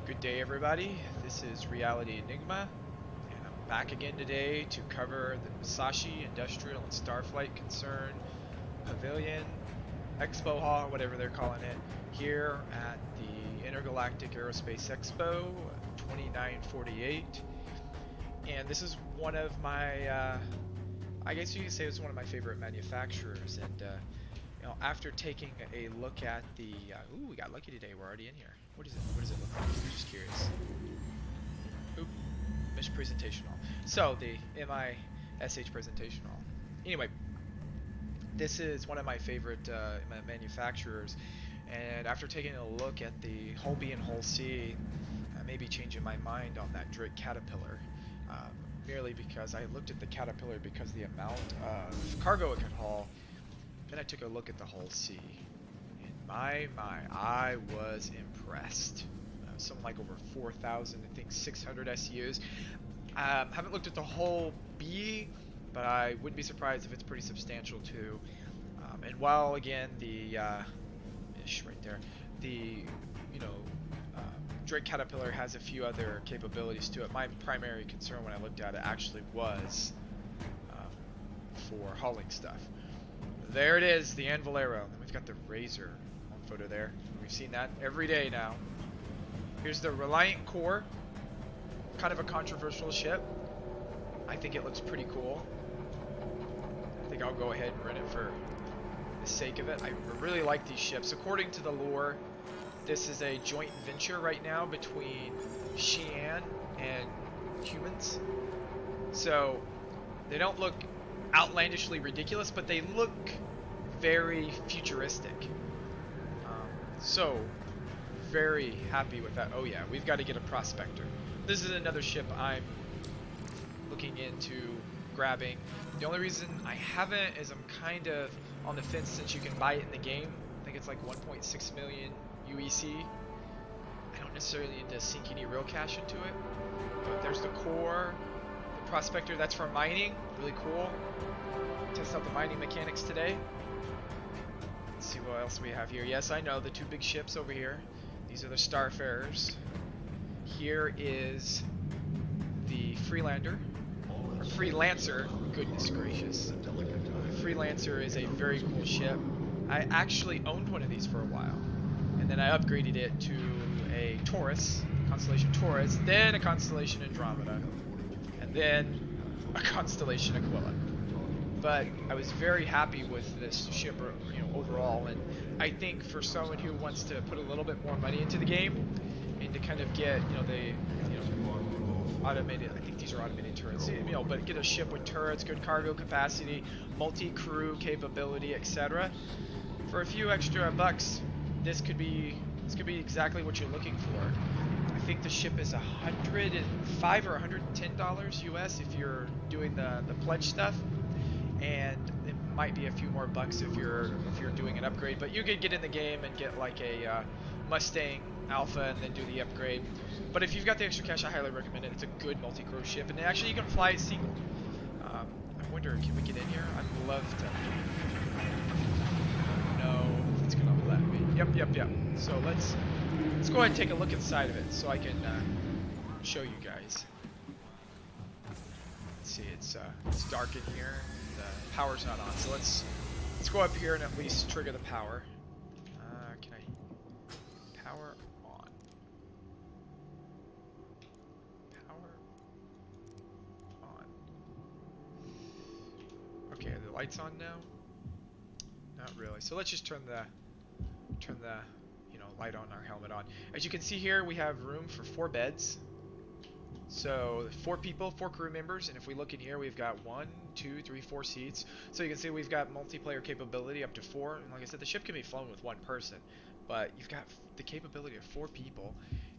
Good day, everybody. This is Reality Enigma, and I'm back again today to cover the Musashi Industrial and Starflight Concern Pavilion, Expo Hall, whatever they're calling it, here at the Intergalactic Aerospace Expo 2948. And this is one of my, I guess you could say it's one of my favorite manufacturers. And after taking a look at the, ooh, we got lucky today. We're already in here. What is it? What does it look like? I'm just curious. Oop, MISC presentation hall. So the MISH presentation hall. Anyway, this is one of my favorite manufacturers, and after taking a look at the Hull B and Hull C, I may be changing my mind on that Drake Caterpillar. Merely because I looked at the Caterpillar because the amount of cargo it could haul. Then I took a look at the Hull C, and my, I was impressed. Something like over 4,000, I think 600 SUs. Haven't looked at the Hull B, but I wouldn't be surprised if it's pretty substantial too. And while again the ish right there, the Drake Caterpillar has a few other capabilities to it. My primary concern when I looked at it actually was for hauling stuff. There it is, the Anvilero. And we've got the Razor on photo there. We've seen that every day now. Here's the Reliant Core. Kind of a controversial ship. I think it looks pretty cool. I think I'll go ahead and rent it for the sake of it. I really like these ships. According to the lore, this is a joint venture right now between Xi'an and humans. So they don't look outlandishly ridiculous, but they look very futuristic. So very happy with that. Oh yeah, we've got to get a Prospector. This is another ship I'm looking into grabbing. The only reason I haven't is I'm kind of on the fence since you can buy it in the game. I think it's like 1.6 million UEC. I don't necessarily need to sink any real cash into it. But there's the core, the Prospector, that's for mining, really cool. Test out the mining mechanics today. Let's see what else we have here. Yes, I know, the two big ships over here. These are the Starfarers. Here is the Freelander, or Freelancer, goodness gracious. Freelancer is a very cool ship. I actually owned one of these for a while, and then I upgraded it to a Taurus, Constellation Taurus, then a Constellation Andromeda, and then a Constellation Aquila. But I was very happy with this ship, overall, and I think for someone who wants to put a little bit more money into the game and to kind of get, automated, I think these are automated turrets, but get a ship with turrets, good cargo capacity, multi-crew capability, etc. For a few extra bucks, this could be exactly what you're looking for. I think the ship is $105 or $110 US if you're doing the pledge stuff, and it might be a few more bucks if you're doing an upgrade. But you could get in the game and get like a Mustang Alpha and then do the upgrade. But if you've got the extra cash, I highly recommend it. It's a good multi-crew ship, and actually you can fly it single. I wonder, can we get in here? I'd love to. No, it's gonna let me. Yep. So let's go ahead and take a look inside of it so I can show you guys. Let's see, it's dark in here. The power's not on, so let's go up here and at least trigger the power. Can I power on? Power on. Okay, are the lights on now? Not really. So let's just turn the light on, our helmet on. As you can see here, we have room for 4 beds. So 4 people, 4 crew members, and if we look in here, we've got 1, 2, 3, 4 seats. So you can see we've got multiplayer capability up to 4. And like I said, the ship can be flown with 1 person, but you've got the capability of 4 people.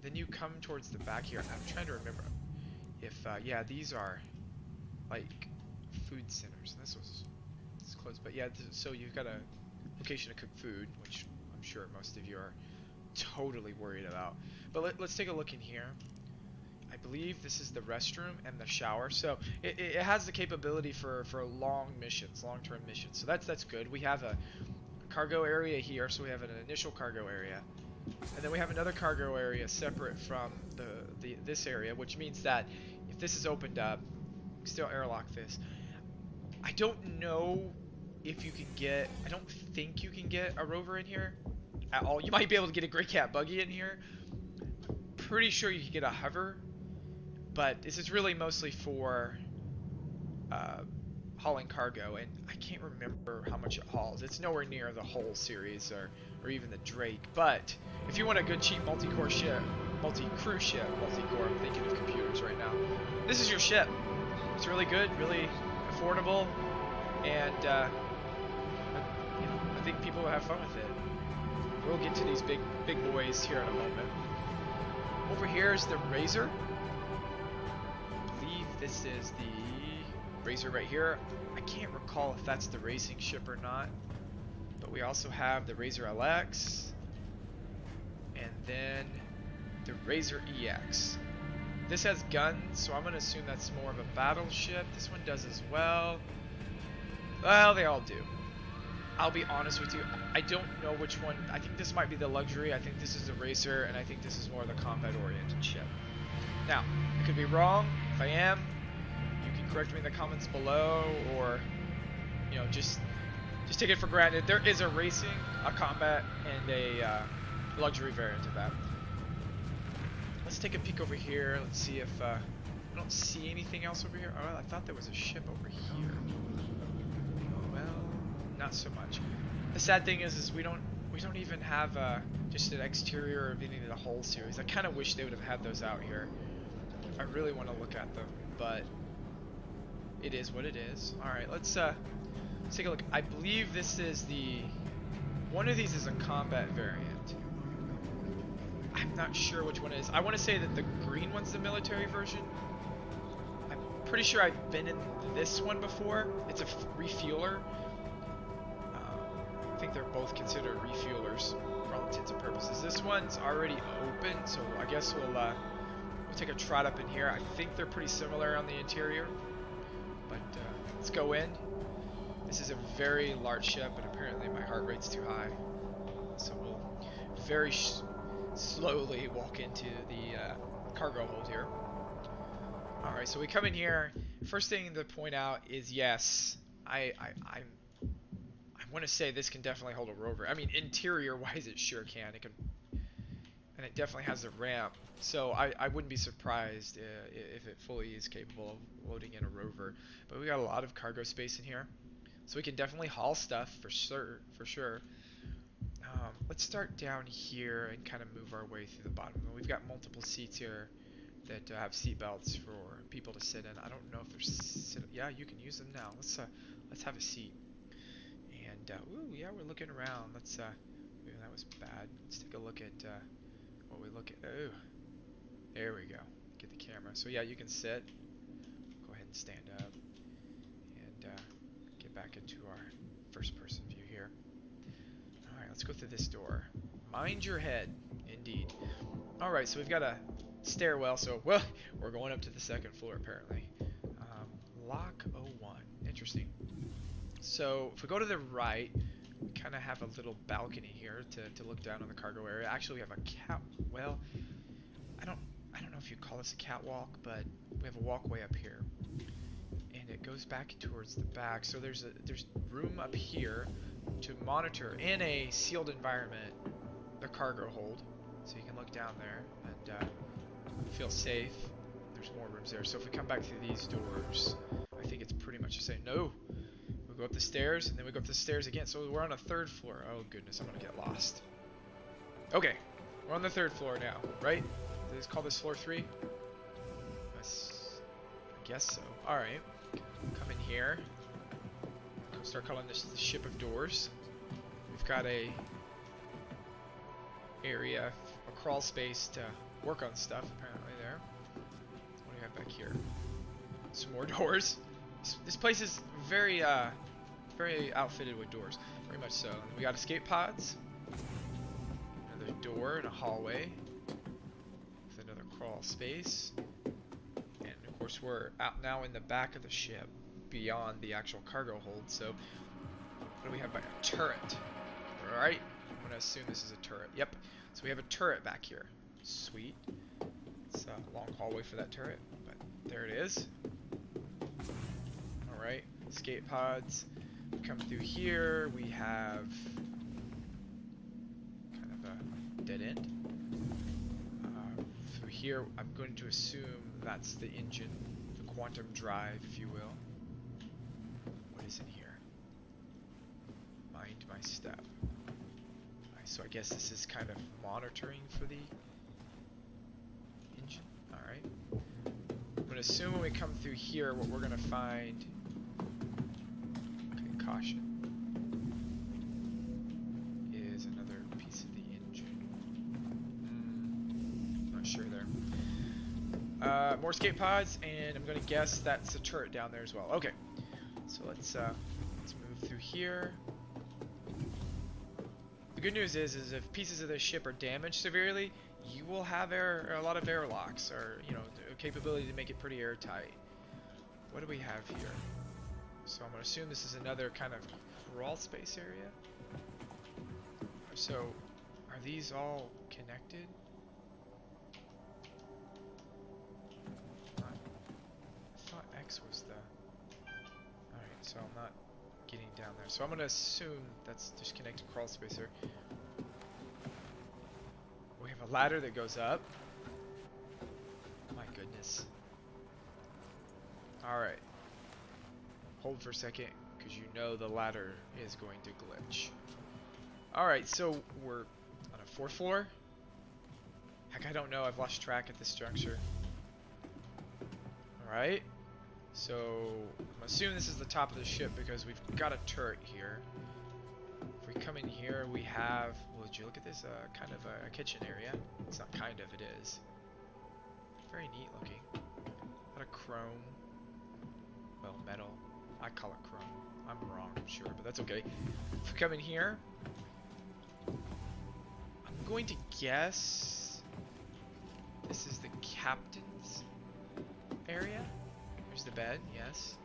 Then you come towards the back here. I'm trying to remember if yeah, these are like food centers. This was close, but yeah. So you've got a location to cook food, which I'm sure most of you are totally worried about. But let's take a look in here. I believe this is the restroom and the shower. So it has the capability for long missions, long-term missions. So that's good. We have a cargo area here, so we have an initial cargo area. And then we have another cargo area separate from this area, which means that if this is opened up, we can still airlock this. I don't know if you can get, I don't think you can get a rover in here at all. You might be able to get a Grey Cat buggy in here. Pretty sure you can get a hover, but this is really mostly for hauling cargo, and I can't remember how much it hauls. It's nowhere near the whole series or even the Drake, but if you want a good cheap multi-core ship, multi-cruise ship, multi-core, I'm thinking of computers right now, this is your ship. It's really good, really affordable, and you know, I think people will have fun with it. We'll get to these big boys here in a moment. Over here is the Razor. I believe this is the Razor right here. I can't recall if that's the racing ship or not, but we also have the Razor LX, and then the Razor EX. This has guns, so I'm going to assume that's more of a battleship. This one does as well. Well, they all do. I'll be honest with you, I don't know which one. I think this might be the luxury. I think this is the racer, and I think this is more the combat-oriented ship. Now, I could be wrong. If I am, you can correct me in the comments below, or you know, just take it for granted. There is a racing, a combat, and a luxury variant of that. Let's take a peek over here. Let's see if I don't see anything else over here. Oh, I thought there was a ship over here. Well, not so much. The sad thing is we don't even have just an exterior of any of the whole series. I kind of wish they would have had those out here. I really want to look at them, but it is what it is. All right, let's take a look. I believe this is one of these is a combat variant. I'm not sure which one it is. I want to say that the green one's the military version. I'm pretty sure I've been in this one before. It's a refueler. I think they're both considered refuelers for all intents and purposes. This one's already open, so I guess we'll take a trot up in here. I think they're pretty similar on the interior, but let's go in. This is a very large ship, and apparently my heart rate's too high, so we'll very slowly walk into the cargo hold here. Alright, so we come in here. First thing to point out is, yes, I want to say this can definitely hold a rover. I mean, interior wise it sure can. It can, and it definitely has a ramp, so I wouldn't be surprised if it fully is capable of loading in a rover. But we got a lot of cargo space in here, so we can definitely haul stuff for sure. Let's start down here and kind of move our way through the bottom. We've got multiple seats here that have seat belts for people to sit in. I don't know if they're yeah, you can use them now. Let's have a seat. And ooh, yeah, we're looking around. Let's ooh, that was bad. Let's take a look at what we look at. Oh, there we go. Get the camera. So yeah, you can sit. Go ahead and stand up and get back into our first-person view here. Alright, let's go through this door. Mind your head, indeed. Alright, so we've got a stairwell, so, well, we're going up to the second floor, apparently. Lock 01. Interesting. So, if we go to the right, we kind of have a little balcony here to look down on the cargo area. Actually, we have a well, I don't know if you call this a catwalk, but we have a walkway up here. And it goes back towards the back, so there's room up here to monitor in a sealed environment the cargo hold, so you can look down there and feel safe. There's more rooms there, so if we come back through these doors, I think it's pretty much the same. No, we go up the stairs and then we go up the stairs again, so we're on a third floor. Oh goodness, I'm gonna get lost. Okay, we're on the third floor now, right? Did they call this floor 3? I guess so. Alright, come in here. Start calling this the ship of doors. We've got a area, a crawl space to work on stuff apparently there. What do we have back here? Some more doors. This place is very outfitted with doors, very much so. And we got escape pods, another door and a hallway with another crawl space, and of course we're out now in the back of the ship, beyond the actual cargo hold. So what do we have by a turret? Right, gonna assume this is a turret. Yep. So we have a turret back here. Sweet. It's a long hallway for that turret, but there it is. Alright, escape pods. Come through here, we have kind of a dead end. Through here, I'm going to assume that's the engine, the quantum drive, if you will. What is in here? Mind my step. Alright, so I guess this is kind of monitoring for the engine. Alright. I'm going to assume when we come through here, what we're going to find... Okay, caution. Is another piece of the engine. Not sure there. More escape pods, and I'm going to guess that's a turret down there as well. Okay. So let's move through here. The good news is if pieces of the ship are damaged severely, you will have a lot of airlocks, or the capability to make it pretty airtight. What do we have here? So I'm gonna assume this is another kind of crawl space area. So are these all connected? I thought X was the... Alright, so I'm not getting down there. So I'm gonna assume that's just connected crawl space here. We have a ladder that goes up. My goodness. Alright. Hold for a second, because you know the ladder is going to glitch. Alright, so we're on a 4th floor? Heck, I don't know. I've lost track at this juncture. Alright. So, I'm assuming this is the top of the ship because we've got a turret here. If we come in here, we have... Well, did you look at this? Kind of a kitchen area. It's not kind of, it is. Very neat looking. A lot of chrome. Well, metal. I call it chrome. I'm wrong, I'm sure, but that's okay. If we come in here, I'm going to guess this is the captain's area. There's the bed, yes.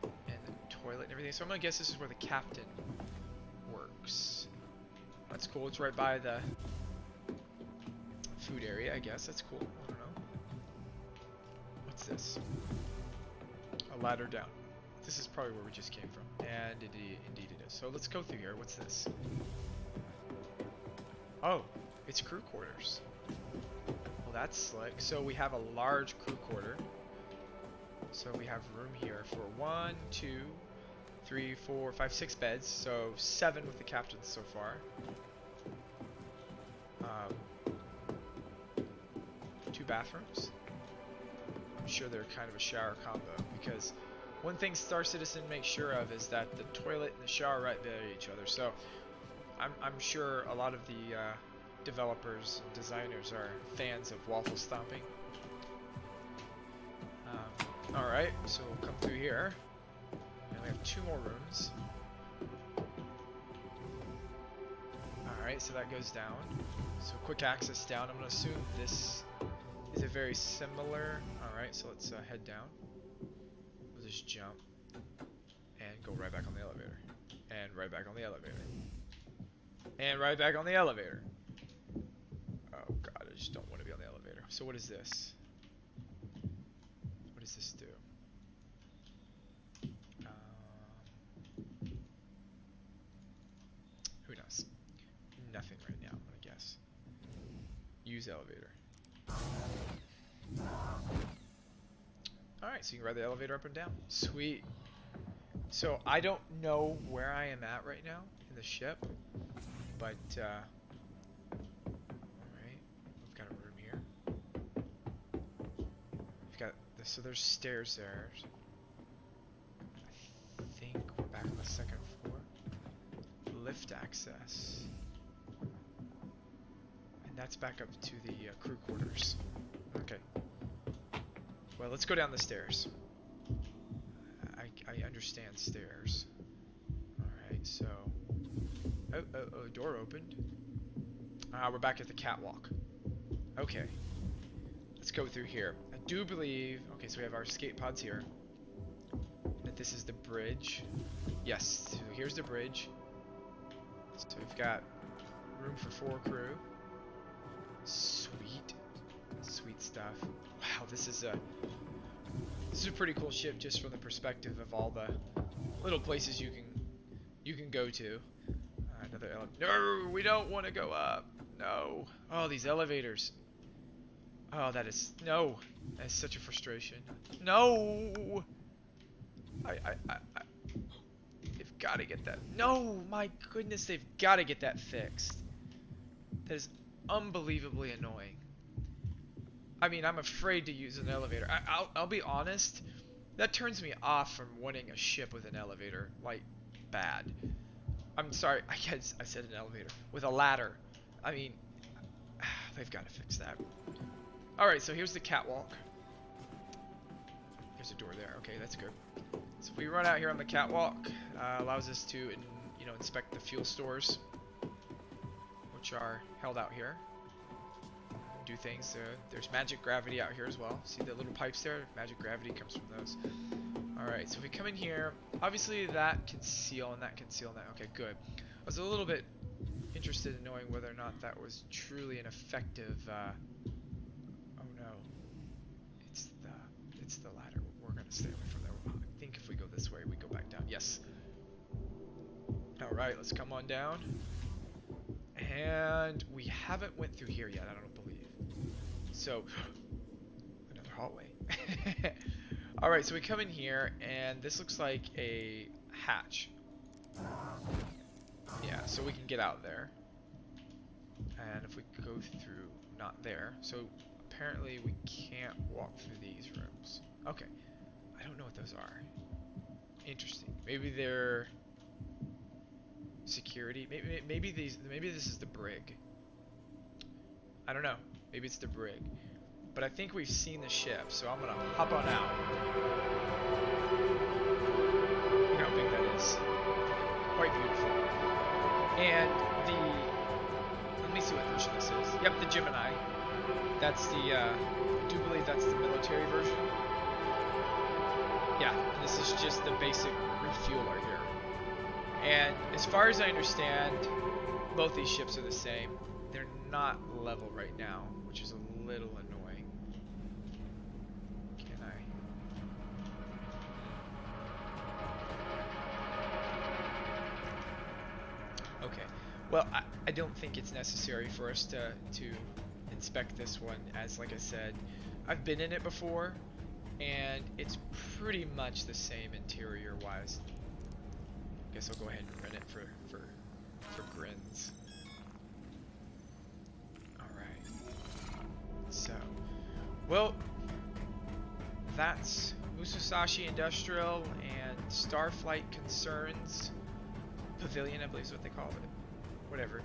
And the toilet and everything. So I'm going to guess this is where the captain works. That's cool. It's right by the food area, I guess. That's cool. I don't know. What's this? A ladder down. This is probably where we just came from. And indeed it is. So let's go through here. What's this? Oh, it's crew quarters. Well, that's slick. So we have a large crew quarter. So we have room here for 1, 2, 3, 4, 5, 6 beds. So 7 with the captain so far. 2 bathrooms. I'm sure they're kind of a shower combo, because one thing Star Citizen makes sure of is that the toilet and the shower are right by each other. So I'm sure a lot of the developers and designers are fans of waffle stomping. Alright, so we'll come through here. And we have 2 more rooms. Alright, so that goes down. So quick access down. I'm going to assume this is a very similar... Alright, so let's head down. We'll just jump. And go right back on the elevator. And right back on the elevator. And right back on the elevator. Oh god, I just don't want to be on the elevator. So what is this? What does this do? Who knows? Nothing right now, I'm gonna guess. Use elevator. Alright, so you can ride the elevator up and down. Sweet. So I don't know where I am at right now in the ship, but alright, we've got a room here. We've got this, so there's stairs there. I think we're back on the 2nd floor. Lift access. And that's back up to the crew quarters. Okay. Well, let's go down the stairs. I understand stairs. Alright, so... Oh, door opened. We're back at the catwalk. Okay. Let's go through here. I do believe... Okay, so we have our escape pods here. That this is the bridge. Yes, so here's the bridge. So we've got room for 4 crew. Sweet. Sweet stuff. Wow, this is a pretty cool ship just from the perspective of all the little places you can go to. Another elevator. No, we don't want to go up. No. Oh, these elevators. Oh, that is no. That's such a frustration. No. They've got to get that. No, my goodness, they've got to get that fixed. That is unbelievably annoying. I mean, I'm afraid to use an elevator. I'll be honest. That turns me off from wanting a ship with an elevator, like, bad. I'm sorry, I guess I said an elevator. With a ladder. I mean, they've got to fix that. Alright, so here's the catwalk. There's a door there. Okay, that's good. So if we run out here on the catwalk, allows us to, inspect the fuel stores, which are held out here. Do things. There's magic gravity out here as well. See the little pipes there? Magic gravity comes from those. Alright, so if we come in here, obviously that can seal and that can seal and that. Okay, good. I was a little bit interested in knowing whether or not that was truly an effective, oh no. It's the ladder. We're going to stay away from there. I think if we go this way, we go back down. Yes. Alright, let's come on down. And we haven't went through here yet, I don't believe. So, another hallway. Alright, so we come in here, and this looks like a hatch. Yeah, so we can get out there. And if we go through, not there. So, apparently we can't walk through these rooms. Okay. I don't know what those are. Interesting. Maybe they're security. Maybe this is the brig. I don't know. Maybe it's the brig. But I think we've seen the ship, so I'm gonna hop on out. Look how big that is. Quite beautiful. And let me see what version this is. Yep, the Gemini. That's the, I do believe that's the military version. Yeah, this is just the basic refueler here. And as far as I understand, both these ships are the same. They're not level right now, which is a little annoying. Can I? Okay. Well, I don't think it's necessary for us to inspect this one, as like I said, I've been in it before, and it's pretty much the same interior-wise. Guess I'll go ahead and rent it for grins. Alright. So, well, that's Musashi Industrial and Starflight Concerns Pavilion, I believe is what they call it. Whatever.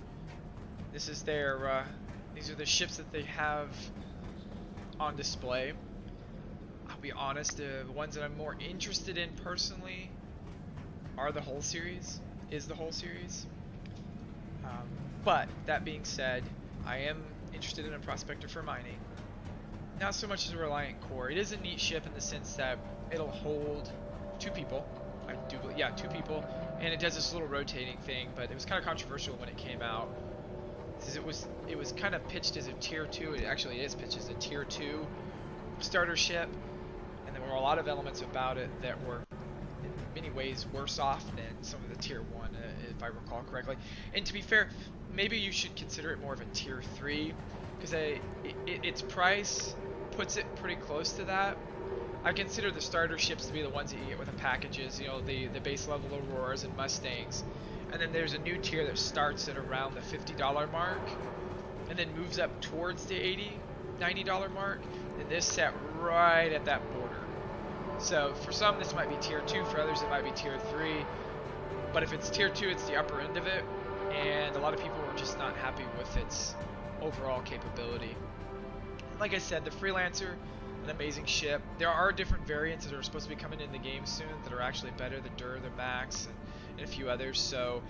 This is their, these are the ships that they have on display. I'll be honest, the ones that I'm more interested in personally are the whole series, but that being said, I am interested in a prospector for mining. Not so much as a Reliant Core. It is a neat ship in the sense that it'll hold 2 people. I do believe, yeah, 2 people, and it does this little rotating thing, but it was kind of controversial when it came out. Because it was kind of pitched as a tier 2, it actually is pitched as a tier 2 starter ship, and there were a lot of elements about it that were in many ways worse off than some of the tier 1, if I recall correctly. And to be fair, maybe you should consider it more of a tier 3, because its price puts it pretty close to that. I consider the starter ships to be the ones that you get with the packages, you know, the base level Auroras and Mustangs. And then there's a new tier that starts at around the $50 mark, and then moves up towards the $80, $90 mark, and this sat right at that border. So for some this might be tier 2, for others it might be tier 3, but if it's tier 2 it's the upper end of it, and a lot of people were just not happy with its overall capability. Like I said, the Freelancer, an amazing ship. There are different variants that are supposed to be coming in the game soon that are actually better, the Dur, the Max, and a few others. So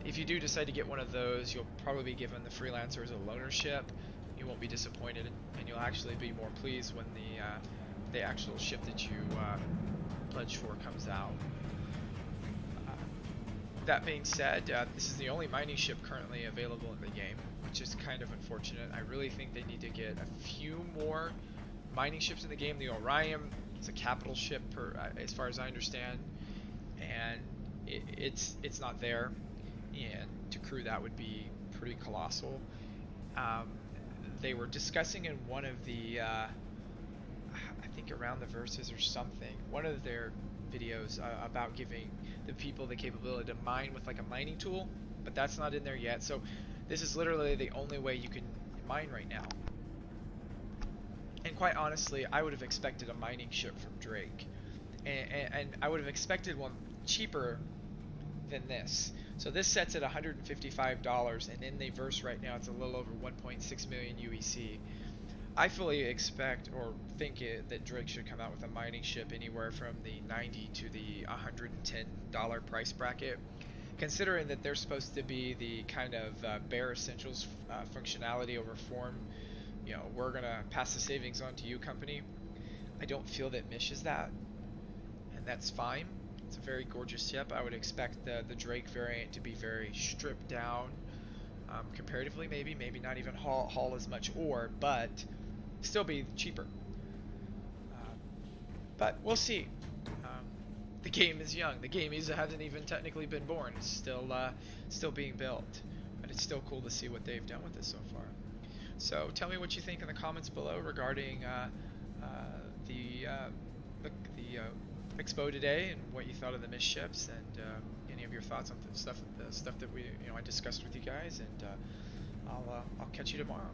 if you do decide to get one of those, you'll probably be given the Freelancer as a loaner ship. You won't be disappointed, and you'll actually be more pleased when the actual ship that you pledged for comes out. That being said, this is the only mining ship currently available in the game, which is kind of unfortunate. I really think they need to get a few more mining ships in the game. The Orion is a capital ship, as far as I understand, and it's not there. And to crew that would be pretty colossal. Um, they were discussing in one of the, I think around the verses or something, one of their videos about giving the people the capability to mine with like a mining tool, but that's not in there yet. So this is literally the only way you can mine right now. And quite honestly, I would have expected a mining ship from Drake, and I would have expected one cheaper than this. So this sets at $155, and in the verse right now, it's a little over 1.6 million UEC. I fully expect or think that Drake should come out with a mining ship anywhere from the $90 to the $110 price bracket, considering that they're supposed to be the kind of bare essentials functionality over form. You know, we're gonna pass the savings on to you, company. I don't feel that MISC is that, and that's fine. It's a very gorgeous ship. I would expect the Drake variant to be very stripped down, comparatively, maybe not even haul as much ore, but still be cheaper. But we'll see. The game is young. The game hasn't even technically been born. It's still being built, but it's still cool to see what they've done with it so far. So tell me what you think in the comments below regarding the Expo today and what you thought of the MISC ships, and any of your thoughts on the stuff that I discussed with you guys. And I'll catch you tomorrow.